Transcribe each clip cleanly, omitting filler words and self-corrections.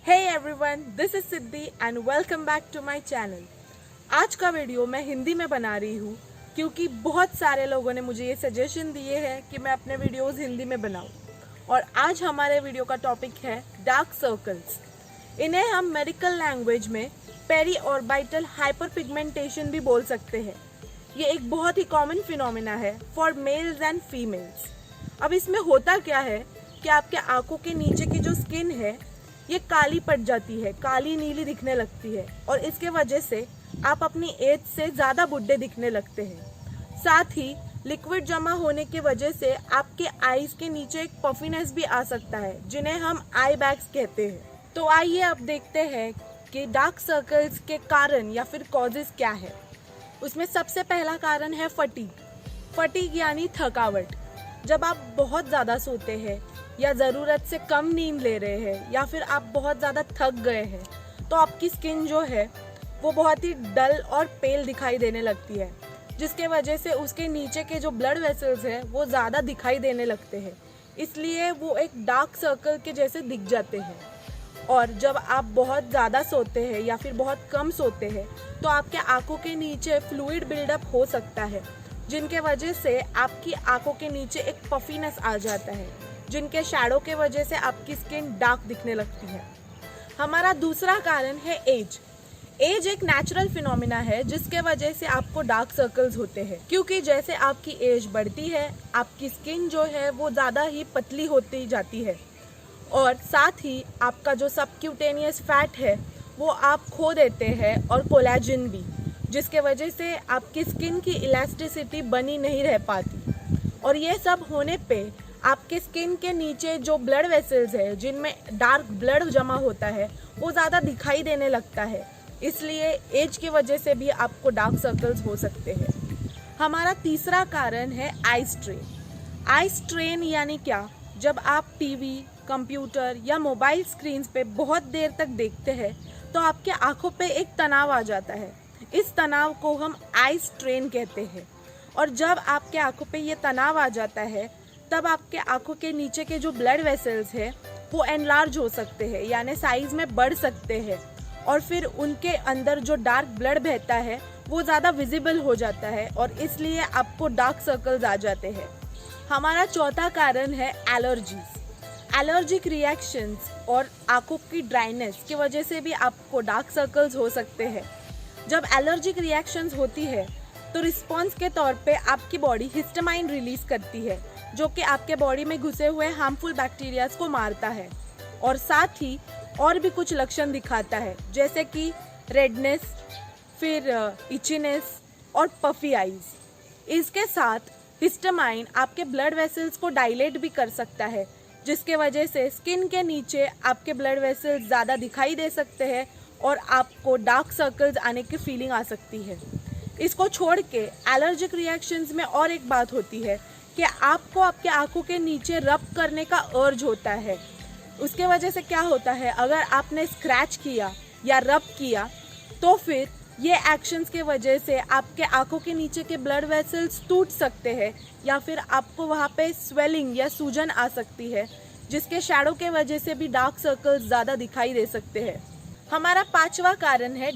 Hey everyone, this is Siddhi and welcome back to my channel. आज का video मैं हिंदी में बना रही हूँ क्योंकि बहुत सारे लोगों ने मुझे ये सजेशन दिए हैं कि मैं अपने वीडियोस हिंदी में बनाऊँ। और आज हमारे वीडियो का टॉपिक है डार्क सर्कल्स। इन्हें हम मेडिकल लैंग्वेज में पेरी ऑर्बिटल हाइपरपिगमेंटेशन भी बोल सकते हैं। ये एक बहुत ही कॉमन फिनोमेना है फॉर मेल्स एंड फीमेल्स। अब इसमें होता क्या है कि आपके आंखों के नीचे की जो स्किन है ये काली पड़ जाती है, काली नीली दिखने लगती है और इसके वजह से आप अपनी एज से ज़्यादा बुढ़े दिखने लगते हैं। साथ ही लिक्विड जमा होने की वजह से आपके आईज के नीचे एक पफीनेस भी आ सकता है जिन्हें हम आई बैग्स कहते हैं। तो आइए अब देखते हैं कि डार्क सर्कल्स के कारण या फिर कॉजेज क्या है। उसमें सबसे पहला कारण है फटीग यानी थकावट। जब आप बहुत ज़्यादा सोते हैं या ज़रूरत से कम नींद ले रहे हैं या फिर आप बहुत ज़्यादा थक गए हैं तो आपकी स्किन जो है वो बहुत ही डल और पेल दिखाई देने लगती है, जिसके वजह से उसके नीचे के जो ब्लड वेसल्स हैं वो ज़्यादा दिखाई देने लगते हैं, इसलिए वो एक डार्क सर्कल के जैसे दिख जाते हैं। और जब आप बहुत ज़्यादा सोते हैं या फिर बहुत कम सोते हैं तो आपके आंखों के नीचे फ्लूइड बिल्डअप हो सकता है, जिनके वजह से आपकी आंखों के नीचे एक पफीनेस आ जाता है, जिनके शैडो के वजह से आपकी स्किन डार्क दिखने लगती है। हमारा दूसरा कारण है एज एक नेचुरल फिनोमिना है जिसके वजह से आपको डार्क सर्कल्स होते हैं, क्योंकि जैसे आपकी एज बढ़ती है आपकी स्किन जो है वो ज़्यादा ही पतली होती जाती है और साथ ही आपका जो सबक्यूटेनियस फैट है वो आप खो देते हैं और कोलेजन भी, जिसके वजह से आपकी स्किन की इलास्टिसिटी बनी नहीं रह पाती। और ये सब होने पे आपके स्किन के नीचे जो ब्लड वेसल्स है जिनमें डार्क ब्लड जमा होता है वो ज़्यादा दिखाई देने लगता है, इसलिए एज की वजह से भी आपको डार्क सर्कल्स हो सकते हैं। हमारा तीसरा कारण है आई स्ट्रेन यानी क्या? जब आप टीवी, कंप्यूटर या मोबाइल स्क्रीन्स पे बहुत देर तक देखते हैं तो आपके आंखों पे एक तनाव आ जाता है। इस तनाव को हम आई स्ट्रेन कहते हैं। और जब आपके आंखों पे ये तनाव आ जाता है तब आपके आंखों के नीचे के जो ब्लड वेसल्स है वो एनलार्ज हो सकते हैं, यानी साइज में बढ़ सकते हैं और फिर उनके अंदर जो डार्क ब्लड बहता है वो ज़्यादा विजिबल हो जाता है और इसलिए आपको डार्क सर्कल्स आ जाते हैं। हमारा चौथा कारण है एलर्जिक रिएक्शंस और आंखों की ड्राइनेस की वजह से भी आपको डार्क सर्कल्स हो सकते हैं। जब एलर्जिक रिएक्शंस होती है तो रिस्पॉन्स के तौर पे आपकी बॉडी हिस्टामाइन रिलीज करती है, जो कि आपके बॉडी में घुसे हुए हार्मफुल बैक्टीरियाज को मारता है और साथ ही और भी कुछ लक्षण दिखाता है, जैसे कि रेडनेस, फिर इचीनेस और पफी आईज। इसके साथ हिस्टामाइन आपके ब्लड वेसल्स को डायलेट भी कर सकता है, जिसके वजह से स्किन के नीचे आपके ब्लड वेसल्स ज़्यादा दिखाई दे सकते हैं और आपको डार्क सर्कल्स आने की फीलिंग आ सकती है। इसको छोड़ के एलर्जिक रिएक्शंस में और एक बात होती है कि आपको आपके आंखों के नीचे रब करने का अर्ज होता है। उसके वजह से क्या होता है, अगर आपने स्क्रैच किया या रब किया तो फिर ये एक्शंस के वजह से आपके आंखों के नीचे के ब्लड वेसल्स टूट सकते हैं या फिर आपको वहाँ पे स्वेलिंग या सूजन आ सकती है, जिसके शैडो के वजह से भी डार्क सर्कल्स ज़्यादा दिखाई दे सकते हैं। हमारा पांचवा कारण है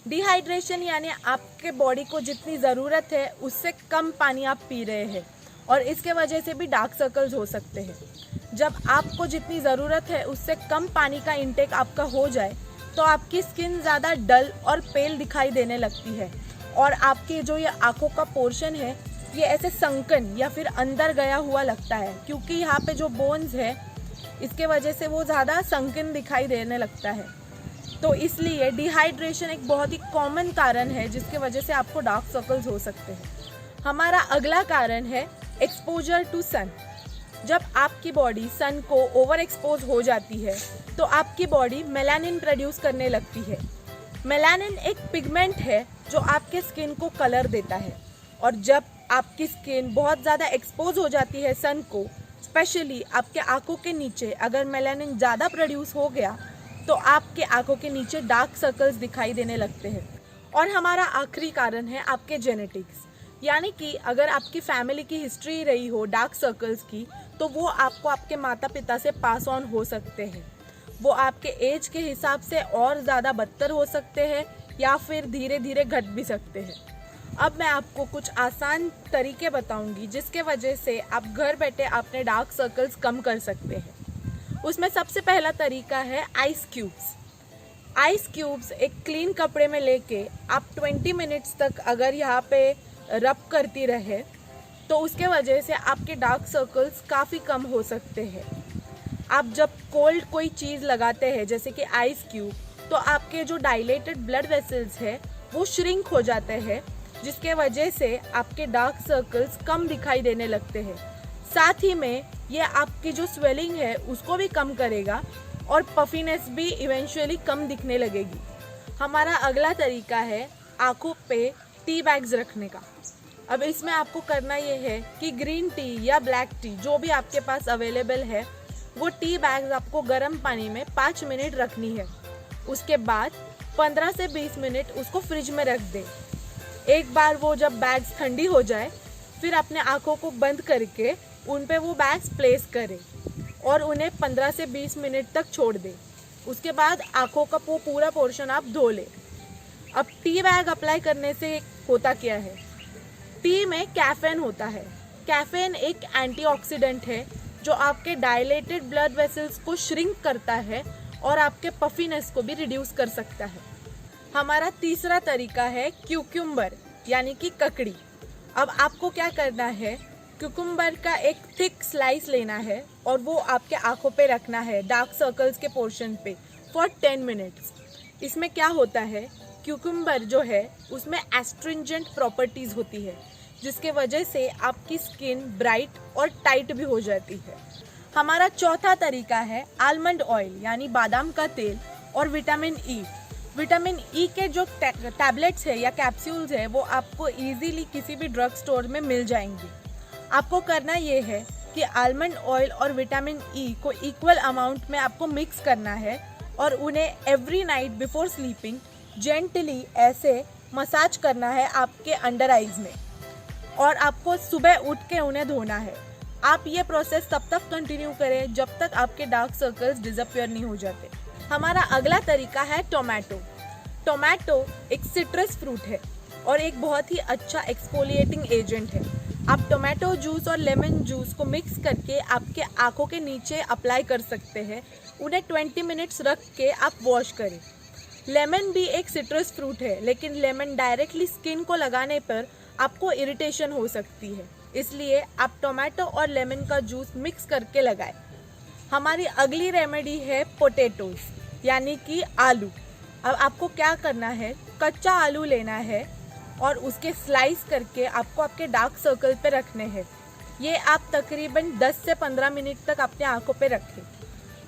डिहाइड्रेशन यानी आपके बॉडी को जितनी ज़रूरत है उससे कम पानी आप पी रहे हैं और इसके वजह से भी डार्क सर्कल्स हो सकते हैं। जब आपको जितनी ज़रूरत है उससे कम पानी का इंटेक आपका हो जाए तो आपकी स्किन ज़्यादा डल और पेल दिखाई देने लगती है और आपके जो ये आंखों का पोर्शन है ये ऐसे संकन या फिर अंदर गया हुआ लगता है, क्योंकि यहाँ पे जो बोन्स है इसके वजह से वो ज़्यादा संकन दिखाई देने लगता है। तो इसलिए डिहाइड्रेशन एक बहुत ही कॉमन कारण है जिसके वजह से आपको डार्क सर्कल्स हो सकते हैं। हमारा अगला कारण है एक्सपोजर टू सन। जब आपकी बॉडी सन को ओवर एक्सपोज हो जाती है तो आपकी बॉडी मेलानिन प्रोड्यूस करने लगती है। मेलानिन एक पिगमेंट है जो आपके स्किन को कलर देता है और जब आपकी स्किन बहुत ज़्यादा एक्सपोज हो जाती है सन को, स्पेशली आपके आंखों के नीचे अगर मेलानिन ज़्यादा प्रोड्यूस हो गया तो आपके आंखों के नीचे डार्क सर्कल्स दिखाई देने लगते हैं। और हमारा आखिरी कारण है आपके जेनेटिक्स। यानी कि अगर आपकी फैमिली की हिस्ट्री रही हो डार्क सर्कल्स की, तो वो आपको आपके माता पिता से पास ऑन हो सकते हैं। वो आपके एज के हिसाब से और ज़्यादा बदतर हो सकते हैं या फिर धीरे धीरे घट भी सकते हैं। अब मैं आपको कुछ आसान तरीके बताऊंगी जिसके वजह से आप घर बैठे अपने डार्क सर्कल्स कम कर सकते हैं। उसमें सबसे पहला तरीका है आइस क्यूब्स। आइस क्यूब्स एक क्लीन कपड़े में लेके आप 20 मिनट्स तक अगर यहाँ पे रब करती रहे तो उसके वजह से आपके डार्क सर्कल्स काफ़ी कम हो सकते हैं। आप जब कोल्ड कोई चीज़ लगाते हैं जैसे कि आइस क्यूब, तो आपके जो डायलेटेड ब्लड वेसल्स है वो श्रिंक हो जाते हैं, जिसके वजह से आपके डार्क सर्कल्स कम दिखाई देने लगते हैं। साथ ही में ये आपकी जो स्वेलिंग है उसको भी कम करेगा और पफीनेस भी इवेंचुअली कम दिखने लगेगी। हमारा अगला तरीका है आंखों पे टी बैग्स रखने का। अब इसमें आपको करना ये है कि ग्रीन टी या ब्लैक टी जो भी आपके पास अवेलेबल है, वो टी बैग्स आपको गर्म पानी में 5 मिनट रखनी है। उसके बाद 15 से 20 मिनट उसको फ्रिज में रख दें। एक बार वो जब बैग्स ठंडी हो जाए, फिर अपने आंखों को बंद करके उन पे वो बैग्स प्लेस करें और उन्हें 15 से 20 मिनट तक छोड़ दें। उसके बाद आंखों का वो पूरा पोर्शन आप धो लें। अब टी बैग अप्लाई करने से होता क्या है? टी में कैफीन होता है। कैफीन एक एंटीऑक्सीडेंट है जो आपके डायलेटेड ब्लड वेसल्स को श्रिंक करता है और आपके पफीनेस को भी रिड्यूस कर सकता है। हमारा तीसरा तरीका है क्यूकम्बर यानी कि ककड़ी। अब आपको क्या करना है, क्यूकम्बर का एक थिक स्लाइस लेना है और वो आपके आंखों पे रखना है डार्क सर्कल्स के पोर्शन पे फॉर 10 मिनट्स। इसमें क्या होता है, क्यूकम्बर जो है उसमें एस्ट्रिंजेंट प्रॉपर्टीज़ होती है जिसके वजह से आपकी स्किन ब्राइट और टाइट भी हो जाती है। हमारा चौथा तरीका है आलमंड ऑयल यानी बादाम का तेल और विटामिन ई। विटामिन ई के जो टैबलेट्स है या कैप्सूल्स है वो आपको इजीली किसी भी ड्रग स्टोर में मिल जाएंगी। आपको करना ये है कि आलमंड ऑयल और विटामिन ई को इक्वल अमाउंट में आपको मिक्स करना है और उन्हें every night before sleeping gently ऐसे मसाज करना है आपके अंडर आइज में, और आपको सुबह उठ के उन्हें धोना है। आप ये प्रोसेस तब तक कंटिन्यू करें जब तक आपके डार्क सर्कल्स डिसअपियर नहीं हो जाते। हमारा अगला तरीका है टोमेटो। टोमेटो एक सिट्रस फ्रूट है और एक बहुत ही अच्छा एक्सफोलिएटिंग एजेंट है। आप टोमेटो जूस और लेमन जूस को मिक्स करके आपके आंखों के नीचे अप्लाई कर सकते हैं। उन्हें 20 मिनट्स रख के आप वॉश करें। लेमन भी एक सिट्रस फ्रूट है, लेकिन लेमन डायरेक्टली स्किन को लगाने पर आपको इरिटेशन हो सकती है, इसलिए आप टोमेटो और लेमन का जूस मिक्स करके लगाएं। हमारी अगली रेमेडी है पोटैटोज यानी कि आलू। अब आपको क्या करना है, कच्चा आलू लेना है और उसके स्लाइस करके आपको आपके डार्क सर्कल पे रखने हैं। ये आप तकरीबन 10 से 15 मिनट तक अपने आंखों पे रखें।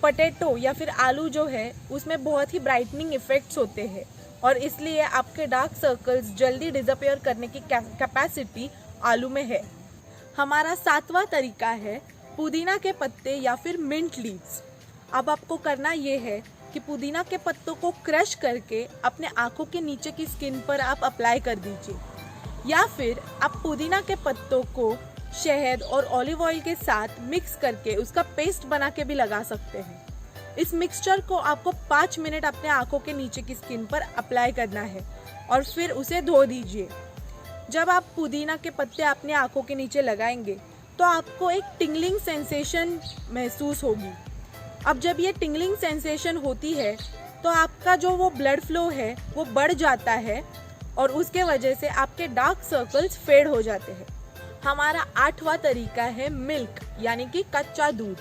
पोटैटो या फिर आलू जो है उसमें बहुत ही ब्राइटनिंग इफेक्ट्स होते हैं और इसलिए आपके डार्क सर्कल्स जल्दी डिसअपियर करने की कैपेसिटी आलू में है। हमारा 7वां तरीका है पुदीना के पत्ते या फिर मिंट लीव्स। अब आपको करना ये है कि पुदीना के पत्तों को क्रश करके अपने आंखों के नीचे की स्किन पर आप अप्लाई कर दीजिए, या फिर आप पुदीना के पत्तों को शहद और ऑलिव ऑयल के साथ मिक्स करके उसका पेस्ट बना के भी लगा सकते हैं। इस मिक्सचर को आपको 5 मिनट अपने आंखों के नीचे की स्किन पर अप्लाई करना है और फिर उसे धो दीजिए। जब आप पुदीना के पत्ते अपने आंखों के नीचे लगाएंगे तो आपको एक टिंगलिंग सेंसेशन महसूस होगी। अब जब ये टिंगलिंग सेंसेशन होती है तो आपका जो वो ब्लड फ्लो है वो बढ़ जाता है और उसके वजह से आपके डार्क सर्कल्स फेड हो जाते हैं। हमारा 8वां तरीका है मिल्क यानी कि कच्चा दूध।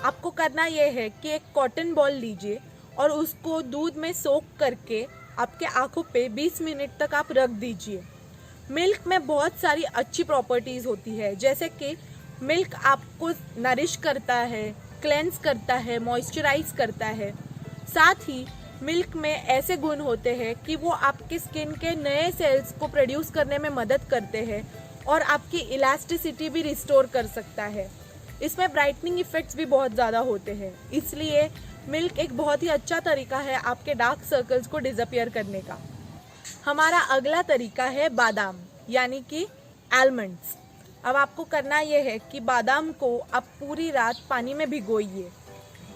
आपको करना ये है कि एक कॉटन बॉल लीजिए और उसको दूध में सोक करके आपके आंखों पे 20 मिनट तक आप रख दीजिए। मिल्क में बहुत सारी अच्छी प्रॉपर्टीज़ होती है, जैसे कि मिल्क आपको नरिश करता है, क्लेंस करता है, मॉइस्चराइज करता है। साथ ही मिल्क में ऐसे गुण होते हैं कि वो आपके स्किन के नए सेल्स को प्रोड्यूस करने में मदद करते हैं और आपकी इलास्टिसिटी भी रिस्टोर कर सकता है। इसमें ब्राइटनिंग इफेक्ट्स भी बहुत ज़्यादा होते हैं, इसलिए मिल्क एक बहुत ही अच्छा तरीका है आपके डार्क सर्कल्स को डिसअपियर करने का। हमारा अगला तरीका है बादाम यानी कि आलमंड्स। अब आपको करना ये है कि बादाम को आप पूरी रात पानी में भिगोइए,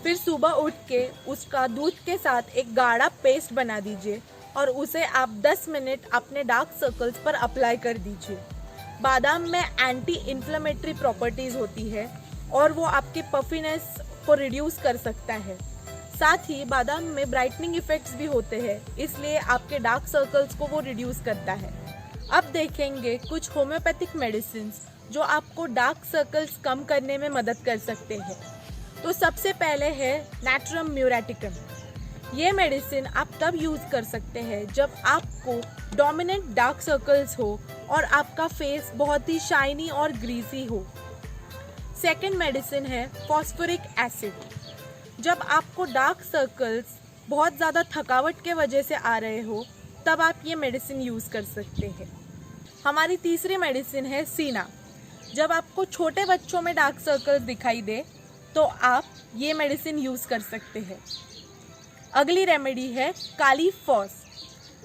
फिर सुबह उठ के उसका दूध के साथ एक गाढ़ा पेस्ट बना दीजिए और उसे आप 10 मिनट अपने डार्क सर्कल्स पर अप्लाई कर दीजिए। बादाम में एंटी इन्फ्लेमेटरी प्रॉपर्टीज़ होती है और वो आपके पफिनेस को रिड्यूस कर सकता है। साथ ही बादाम में ब्राइटनिंग इफेक्ट्स भी होते हैं, इसलिए आपके डार्क सर्कल्स को वो रिड्यूस करता है। अब देखेंगे कुछ होम्योपैथिक मेडिसिन जो आपको डार्क सर्कल्स कम करने में मदद कर सकते हैं। तो सबसे पहले है नैट्रम म्यूरेटिकम। ये मेडिसिन आप तब यूज़ कर सकते हैं जब आपको डोमिनेंट डार्क सर्कल्स हो और आपका फेस बहुत ही शाइनी और ग्रीसी हो। सेकेंड मेडिसिन है फॉस्फोरिक एसिड। जब आपको डार्क सर्कल्स बहुत ज़्यादा थकावट के वजह से आ रहे हो तब आप ये मेडिसिन यूज़ कर सकते हैं। हमारी तीसरी मेडिसिन है सीना। जब आपको छोटे बच्चों में डार्क सर्कल्स दिखाई दे तो आप ये मेडिसिन यूज़ कर सकते हैं। अगली रेमेडी है काली फॉस।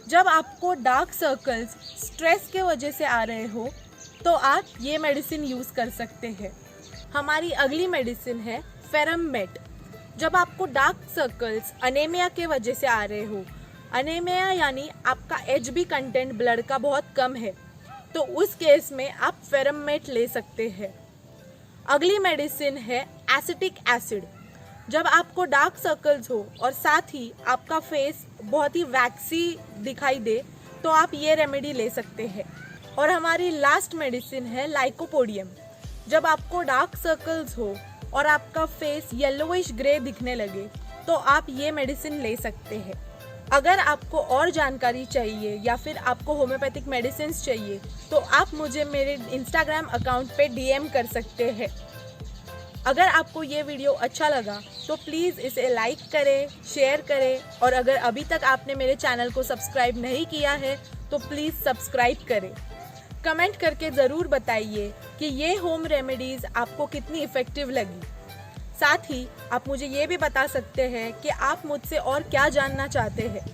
जब आपको डार्क सर्कल्स स्ट्रेस के वजह से आ रहे हो तो आप ये मेडिसिन यूज़ कर सकते हैं। हमारी अगली मेडिसिन है फेरम मेट। जब आपको डार्क सर्कल्स अनीमिया के वजह से आ रहे हो, अनीमिया यानी आपका HB कंटेंट ब्लड का बहुत कम है, तो उस केस में आप फेरम मेट ले सकते हैं। अगली मेडिसिन है एसिटिक एसिड। जब आपको डार्क सर्कल्स हो और साथ ही आपका फेस बहुत ही वैक्सी दिखाई दे तो आप ये रेमेडी ले सकते हैं। और हमारी लास्ट मेडिसिन है लाइकोपोडियम। जब आपको डार्क सर्कल्स हो और आपका फेस येलोइश ग्रे दिखने लगे तो आप ये मेडिसिन ले सकते हैं। अगर आपको और जानकारी चाहिए या फिर आपको होम्योपैथिक मेडिसिन चाहिए तो आप मुझे मेरे इंस्टाग्राम अकाउंट पे DM कर सकते हैं। अगर आपको ये वीडियो अच्छा लगा तो प्लीज़ इसे लाइक करें, शेयर करें और अगर अभी तक आपने मेरे चैनल को सब्सक्राइब नहीं किया है तो प्लीज़ सब्सक्राइब करें। कमेंट करके ज़रूर बताइए कि ये होम रेमेडीज़ आपको कितनी इफ़ेक्टिव लगी। साथ ही आप मुझे ये भी बता सकते हैं कि आप मुझसे और क्या जानना चाहते हैं।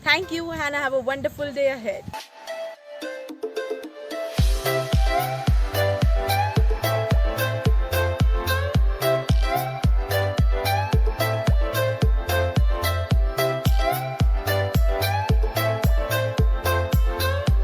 Thank you and have a wonderful day ahead.